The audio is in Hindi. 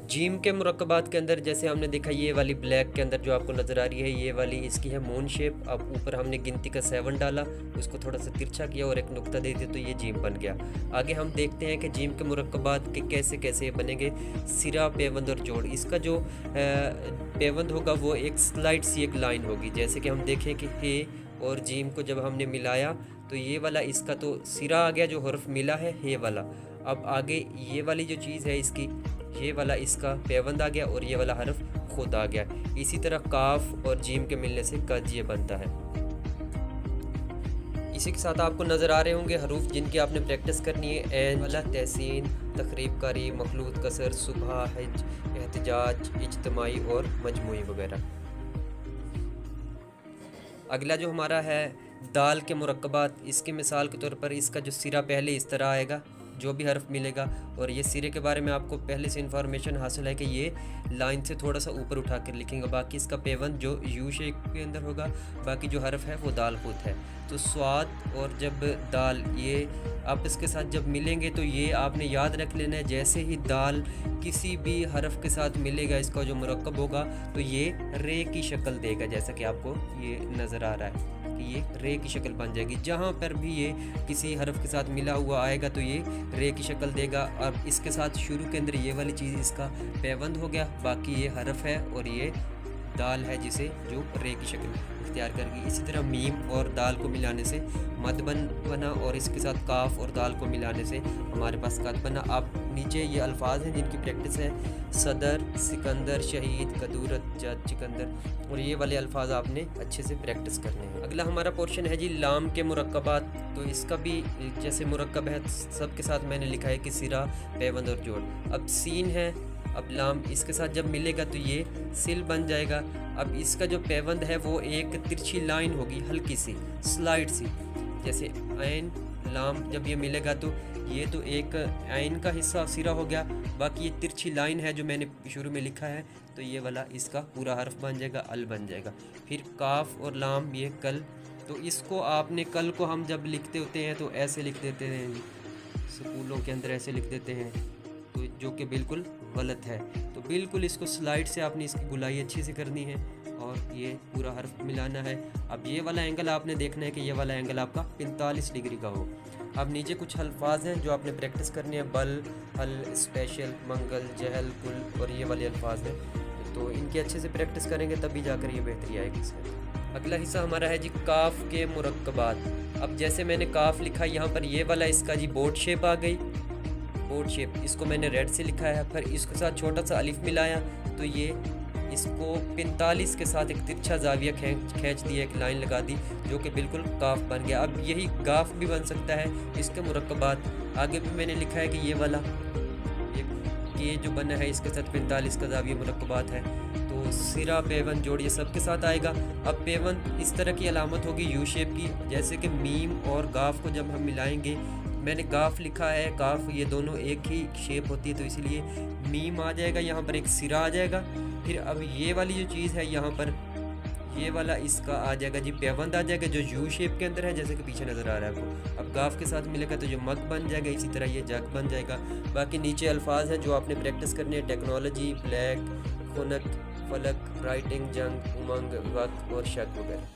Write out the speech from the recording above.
जीम के मुरक्कबात के अंदर जैसे हमने देखा, ये वाली ब्लैक के अंदर जो आपको नज़र आ रही है, ये वाली इसकी है मून शेप। अब ऊपर हमने गिनती का 7 डाला, उसको थोड़ा सा तिरछा किया और एक नुक्ता दे दिया, तो ये जीम बन गया। आगे हम देखते हैं कि जीम के मुरक्कबात के कैसे कैसे बनेंगे। सिरा, पेवंद और जोड़। इसका जो पेवंद होगा वो एक स्लाइड सी एक लाइन होगी। जैसे कि हम देखें कि हे और जीम को जब हमने मिलाया तो ये वाला इसका तो सिरा आ गया, जो हर्फ मिला है हे वाला। अब आगे ये वाली जो चीज़ है इसकी, ये वाला इसका पेवंद आ गया और ये वाला हर्फ खुद आ गया। इसी तरह काफ और जीम के मिलने से कज ये बनता है। इसी के साथ आपको नज़र आ रहे होंगे हरूफ जिनकी आपने प्रैक्टिस करनी है। ऐन वाला, तहसीन, तकरीब कारी, मखलूत कसर, सुबह, हिज, एहतजाज, इज्तमाई और मजमूई वगैरह। अगला जो हमारा है दाल के मुरक्कबात। इसकी मिसाल के तौर पर इसका जो सिरा पहले इस तरह आएगा, जो भी हर्फ मिलेगा। और ये सिरे के बारे में आपको पहले से इन्फॉर्मेशन हासिल है कि ये लाइन से थोड़ा सा ऊपर उठा कर लिखेंगे। बाकी इसका पेवंद जो यू शेप के अंदर होगा, बाकी जो हर्फ है वो दाल खुद है। तो स्वाद और जब दाल ये आपस के साथ जब मिलेंगे तो ये आपने याद रख लेना है। जैसे ही दाल किसी भी हर्फ के साथ मिलेगा, इसका जो मुरक्कब होगा तो ये रे की शक्ल देगा। जैसा कि आपको ये नज़र आ रहा है कि ये रे की शक्ल बन जाएगी। जहाँ पर भी ये किसी हर्फ के साथ मिला हुआ आएगा तो ये रे की शक्ल देगा। अब इसके साथ शुरू के अंदर ये वाली चीज़ इसका पेवंद हो गया, बाकी ये हर्फ है और ये दाल है जिसे जो रे की शक्ल इख्तियार करेगी। इसी तरह मीम और दाल को मिलाने से मद बना और इसके साथ काफ और दाल को मिलाने से हमारे पास कद बना। अब नीचे ये अल्फाज हैं जिनकी प्रैक्टिस है। सदर, सिकंदर, शहीद, कदूरत, जद, चिकंदर, और ये वाले अल्फाज आपने अच्छे से प्रैक्टिस करने हैं। अगला हमारा पोर्शन है जी लाम के मुरक्कबात। तो इसका भी जैसे मुरक्कब है सबके साथ मैंने लिखा है कि सिरा, पेवंद और जोड़। अब सीन है, अब लाम इसके साथ जब मिलेगा तो ये सिल बन जाएगा। अब इसका जो पेवंद है वो एक तिरछी लाइन होगी, हल्की सी स्लाइड सी। जैसे ऐन, लाम जब ये मिलेगा तो ये तो एक ऐन का हिस्सा सिरा हो गया, बाकी ये तिरछी लाइन है जो मैंने शुरू में लिखा है, तो ये वाला इसका पूरा हर्फ बन जाएगा, अल बन जाएगा। फिर काफ और लाम ये कल, तो इसको आपने कल को हम जब लिखते होते हैं तो ऐसे लिख देते हैं, स्कूलों के अंदर ऐसे लिख देते हैं, तो जो कि बिल्कुल गलत है। तो बिल्कुल इसको स्लाइड से आपने इसकी गुलाई अच्छी से करनी है और ये पूरा हर्फ मिलाना है। अब ये वाला एंगल आपने देखना है कि ये वाला एंगल आपका 45 डिग्री का हो। अब नीचे कुछ अल्फाज हैं जो आपने प्रैक्टिस करनी है। बल, हल, स्पेशल, मंगल, जहल, कुल, और ये वाले अल्फाज हैं, तो इनकी अच्छे से प्रैक्टिस करेंगे तभी जाकर ये बेहतरी आएगी इसमें। अगला हिस्सा हमारा है जी काफ के मुरक्कबात। अब जैसे मैंने काफ लिखा, यहाँ पर ये वाला इसका जी बोट शेप आ गई, बोट शेप, इसको मैंने रेड से लिखा है। फिर इसके साथ छोटा सा अलिफ मिलाया तो ये इसको 45 के साथ एक तिरछा जाविया खींच दिया, एक लाइन लगा दी, जो कि बिल्कुल काफ बन गया। अब यही गाफ भी बन सकता है। इसके मुरक्कबात आगे भी मैंने लिखा है कि ये वाला ये जो बना है इसके साथ 45 का जाविया मुरक्कबात है। तो सिरा, पेवंद, जोड़ ये सब के साथ आएगा। अब पेवंद इस तरह की अलामत होगी यू शेप की, जैसे कि मीम और गाफ को जब हम मिलाएंगे, मैंने गाफ लिखा है, काफ, ये दोनों एक ही शेप होती है तो इसीलिए मीम आ जाएगा, यहाँ पर एक सिरा आ जाएगा। फिर अब ये वाली जो चीज़ है यहाँ पर ये वाला इसका आ जाएगा जी पेवंद आ जाएगा, जो यू शेप के अंदर है, जैसे कि पीछे नज़र आ रहा है आपको। अब गाफ के साथ मिलेगा तो जो मग बन जाएगा, इसी तरह ये जग बन जाएगा। बाकी नीचे अल्फाज हैं जो आपने प्रैक्टिस करनी है। टेक्नोलॉजी, ब्लैक, खुनक, फलक, राइटिंग, जंग, उमंग, वक्त और शक वगैरह।